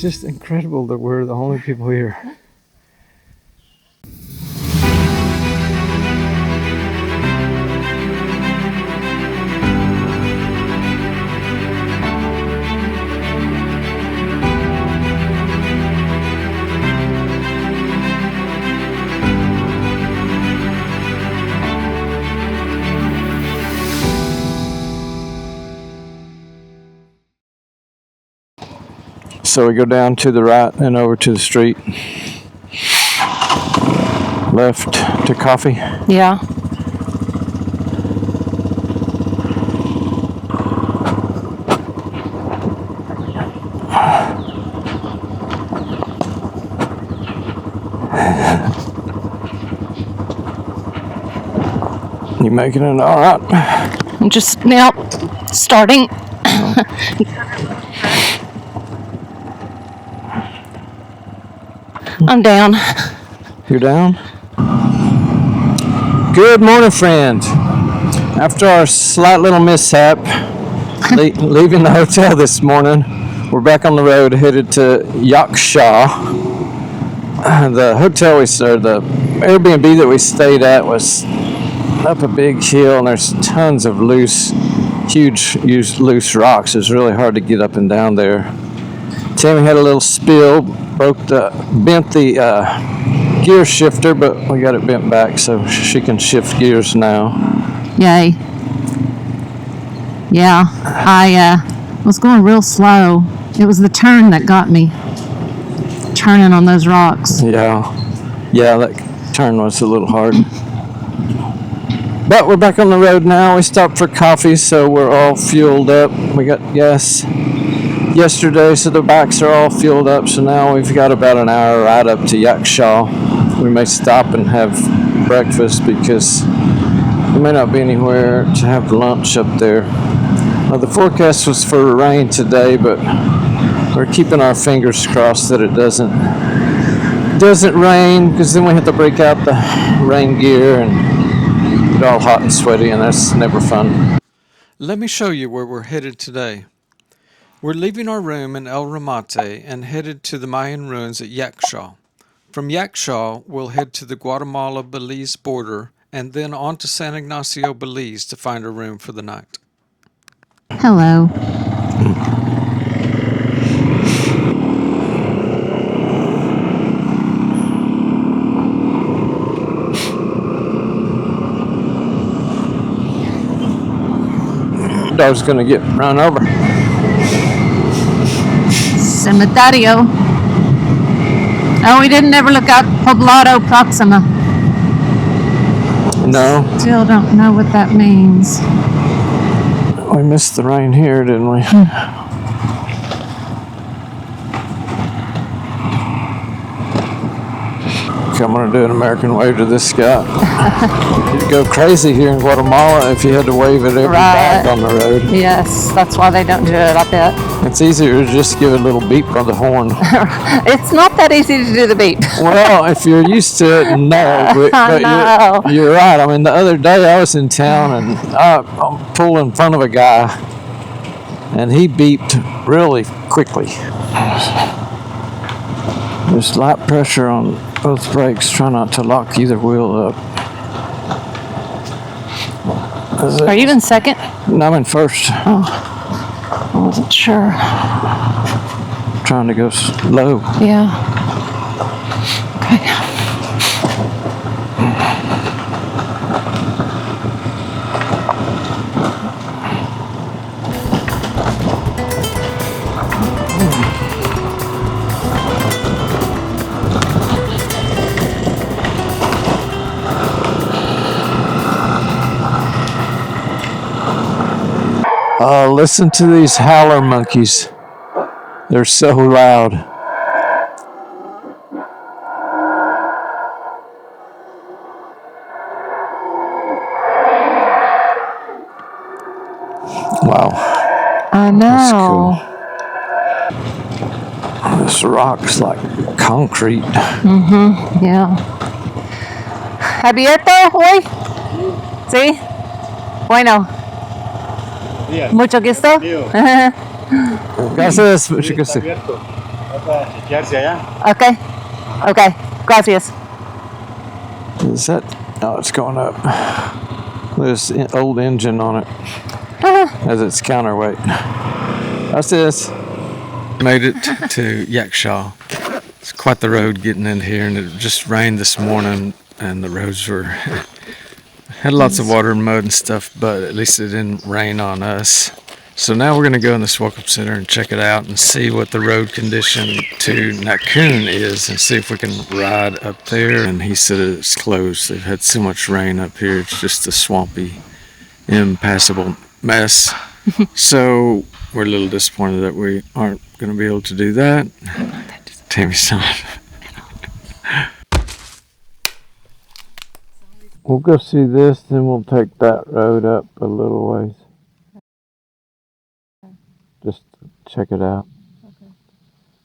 It's just incredible that we're the only people here. So we go down to the right and over to the street. Left to coffee. Yeah. You making it all right? I'm just now starting. I'm down. You're down? Good morning, friends. After our slight little mishap, leaving the hotel this morning, we're back on the road headed to Yaxha. The hotel the Airbnb that we stayed at was up a big hill, and there's tons of huge loose rocks. It's really hard to get up and down there. Tammy had a little spill, bent the gear shifter, but we got it bent back so she can shift gears now. Yay. Yeah, I was going real slow. It was the turn that got me. Turning on those rocks. Yeah, that turn was a little hard. But we're back on the road now. We stopped for coffee, so we're all fueled up. We got gas yesterday, so the bikes are all fueled up. So now we've got about an hour ride up to Yaxha. We may stop and have breakfast because there may not be anywhere to have lunch up there. The forecast was for rain today, but we're keeping our fingers crossed that it doesn't rain, because then we have to break out the rain gear and get all hot and sweaty, and that's never fun. Let me show you where we're headed today. We're leaving our room in El Ramate and headed to the Mayan ruins at Yaxha. From Yaxha, we'll head to the Guatemala-Belize border and then on to San Ignacio, Belize to find a room for the night. Hello. Dog's gonna get run over. Cementerio. Oh, we didn't ever look up Poblado Proxima. No. Still don't know what that means. We missed the rain here, didn't we? I'm going to do an American wave to this guy. You'd go crazy here in Guatemala if you had to wave at every bike on the road. Yes, that's why they don't do it, I bet. It's easier to just give a little beep on the horn. It's not that easy to do the beep. Well, if you're used to it, no. But No. you're right. I mean, the other day I was in town and I'm pulling in front of a guy, and he beeped really quickly. There's light pressure on both brakes. Try not to lock either wheel up. Are you in second? No, I'm in first. Oh, I wasn't sure. Trying to go slow. Yeah. Okay. Listen to these howler monkeys. They're so loud. Wow. I know. That's cool. This rock's like concrete. Mm-hmm. Yeah. ¿Abierto hoy? Sí. Bueno. Mucho gusto. Gracias. Mucho gusto. Okay. Okay. Gracias. Is that? Oh, it's going up. There's an old engine on it as its counterweight. That's this. Made it to Yaxha. It's quite the road getting in here, and it just rained this morning, and the roads had lots of water and mud and stuff, but at least it didn't rain on us. So now we're going to go in this welcome center and check it out and see what the road condition to Nakun is and see if we can ride up there. And he said it's closed. They've had so much rain up here. It's just a swampy, impassable mess. So we're a little disappointed that we aren't going to be able to do that. Tammy's son. We'll go see this, then we'll take that road up a little ways. Just check it out. Okay.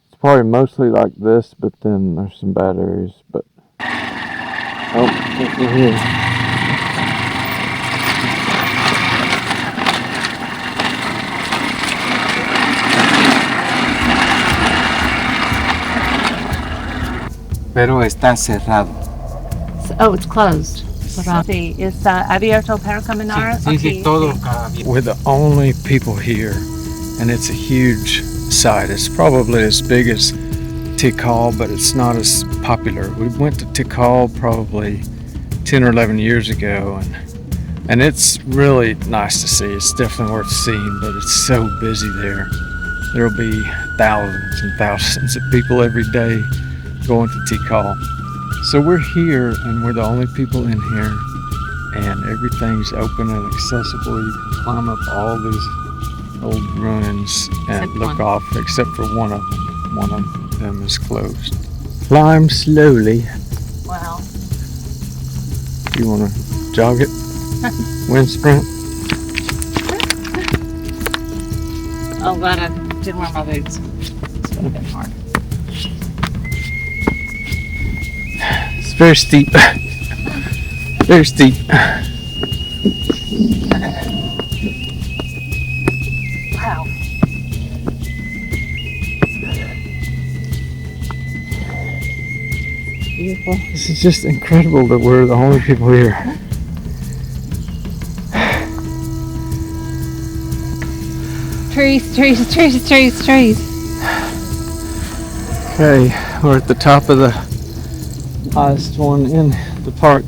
It's probably mostly like this, but then there's some bad areas. But oh, look here. Pero está cerrado. Oh, it's closed. Sí, está abierto para caminar. Sí, todo abierto. We're the only people here, and it's a huge site. It's probably as big as Tikal, but it's not as popular. We went to Tikal probably 10 or 11 years ago, and it's really nice to see. It's definitely worth seeing, but it's so busy there. There'll be thousands and thousands of people every day going to Tikal. So we're here, and we're the only people in here, and everything's open and accessible. You can climb up all these old ruins and look off, except for one of them. One of them is closed. Climb slowly. Wow. You want to jog it? Wind sprint? Oh, glad I didn't wear my boots. It's would have been hard. It's very steep. Very steep. Wow. Beautiful. This is just incredible that we're the only people here. Trees, trees, trees, trees, trees. Okay, we're at the top of the highest one in the park.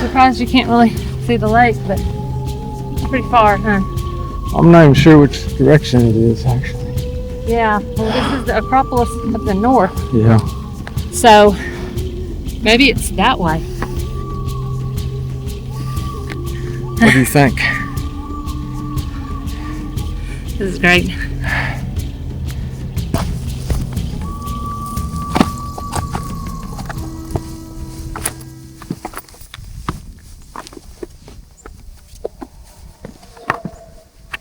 Surprised you can't really see the lake, but it's pretty far, huh? I'm not even sure which direction it is, actually. Yeah, well, this is the Acropolis of the north, Yeah. so maybe it's that way. What do you think? This is great.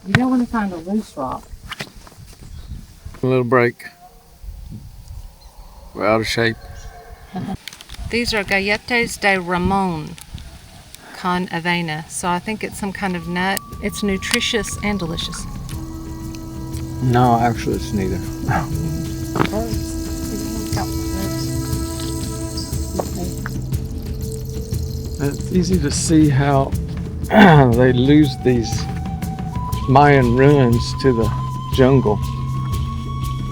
You don't want to find a loose rock. A little break. We're out of shape. These are galletas de Ramon con avena, so I think it's some kind of nut. It's nutritious and delicious. No, actually it's neither. It's easy to see how they lose these Mayan ruins to the jungle.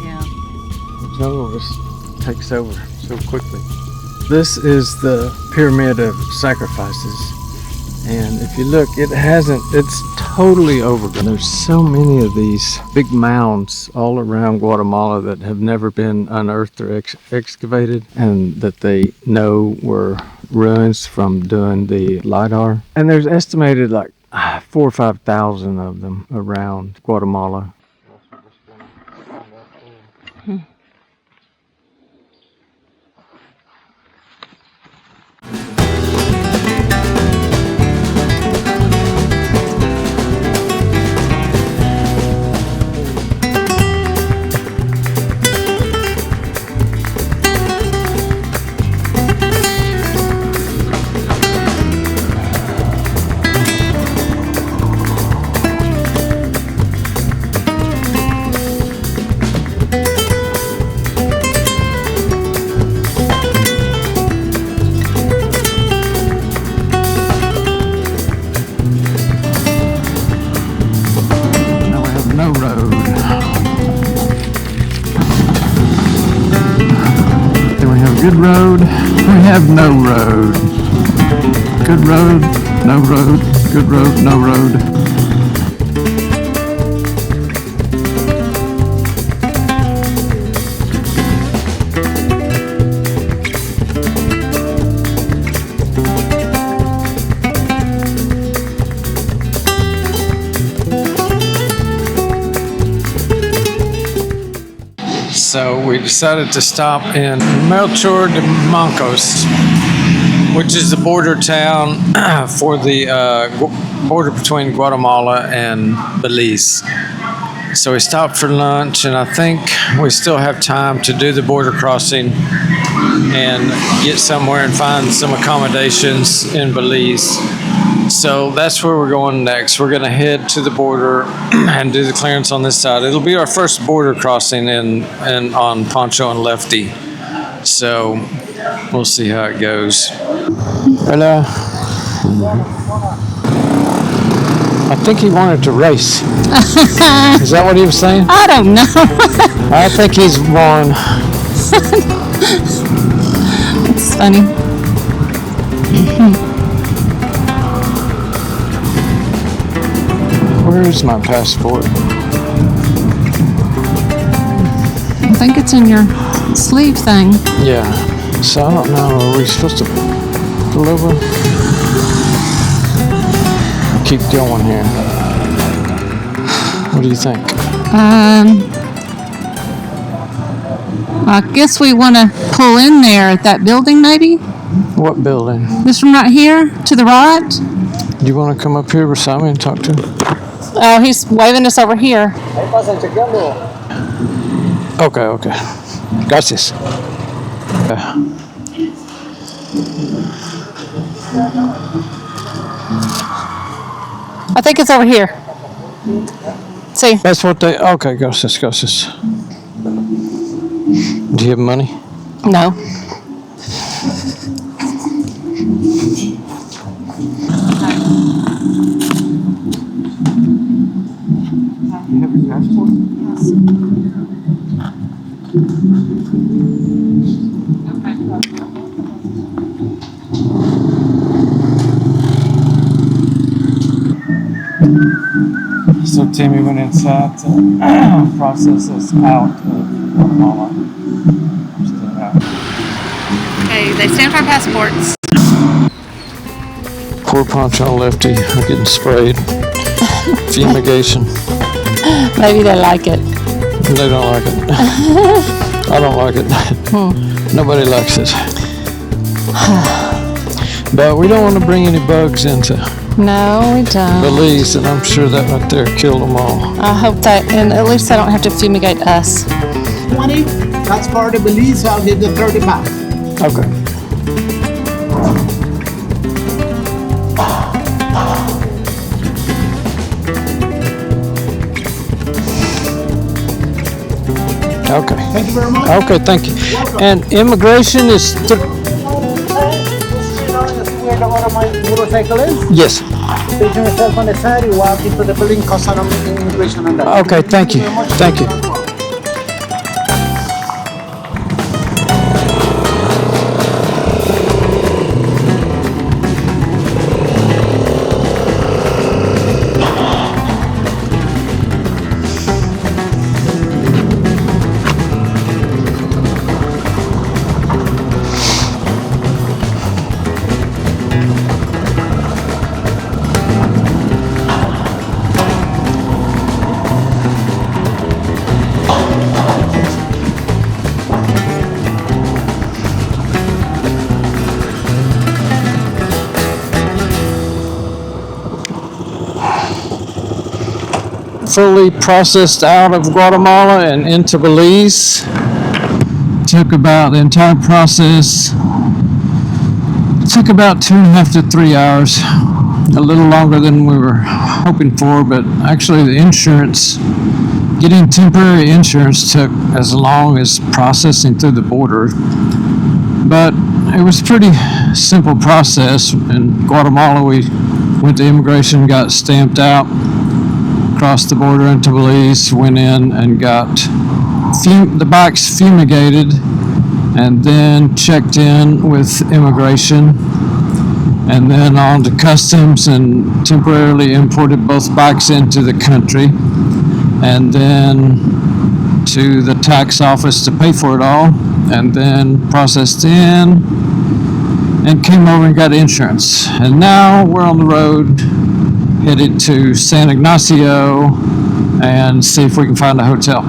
Yeah. The jungle just takes over so quickly. This is the pyramid of sacrifices, and if you look, it's totally overgrown. There's so many of these big mounds all around Guatemala that have never been unearthed or excavated, and that they know were ruins from doing the LiDAR. And there's estimated like 4,000 or 5,000 of them around Guatemala. Good road, we have no road. Good road, no road. Good road, no road. So we decided to stop in Melchor de Mencos, which is the border town for the border between Guatemala and Belize. So we stopped for lunch, and I think we still have time to do the border crossing and get somewhere and find some accommodations in Belize. So that's where we're going next. We're going to head to the border and do the clearance on this side. It'll be our first border crossing in on Poncho and Lefty. So we'll see how it goes. Hello. I think he wanted to race. Is that what he was saying? I don't know. I think he's won. It's funny. Where's my passport? I think it's in your sleeve thing. Yeah. So I don't know. Are we supposed to pull over? Keep going here. What do you think? I guess we want to pull in there at that building, maybe? What building? This one right here, to the right? Do you want to come up here beside me and talk to him? Oh, he's waving us over here. Okay. Gracias. I think it's over here. See? That's what they... Okay, gracias. Do you have money? No. You have your passport? Yes. So Timmy went inside to process us out of Guatemala. Still out. Okay, they stamped our passports. Poor Poncho and Lefty are getting sprayed. Fumigation. Maybe they like it. They don't like it. I don't like it. Nobody likes it. But we don't want to bring any bugs into No, we don't. Belize, and I'm sure that right there killed them all. I hope that, and at least they don't have to fumigate us. 20, that's for the Belize, so I'll give you 30 back. Okay. Okay. Thank you very much. Okay, thank you. And immigration is... Where the one of my motorcycle is? Yes. Station yourself on the side, you walk into the building, custom immigration and that. Okay, thank you. Thank you. Fully processed out of Guatemala and into Belize. Took about the entire process. Took about 2.5 to 3 hours. A little longer than we were hoping for, but actually the insurance, getting temporary insurance took as long as processing through the border. But it was a pretty simple process. In Guatemala, we went to immigration, got stamped out, crossed the border into Belize, went in and got the bikes fumigated, and then checked in with immigration, and then on to customs and temporarily imported both bikes into the country, and then to the tax office to pay for it all, and then processed in and came over and got insurance. And now we're on the road headed to San Ignacio and see if we can find a hotel.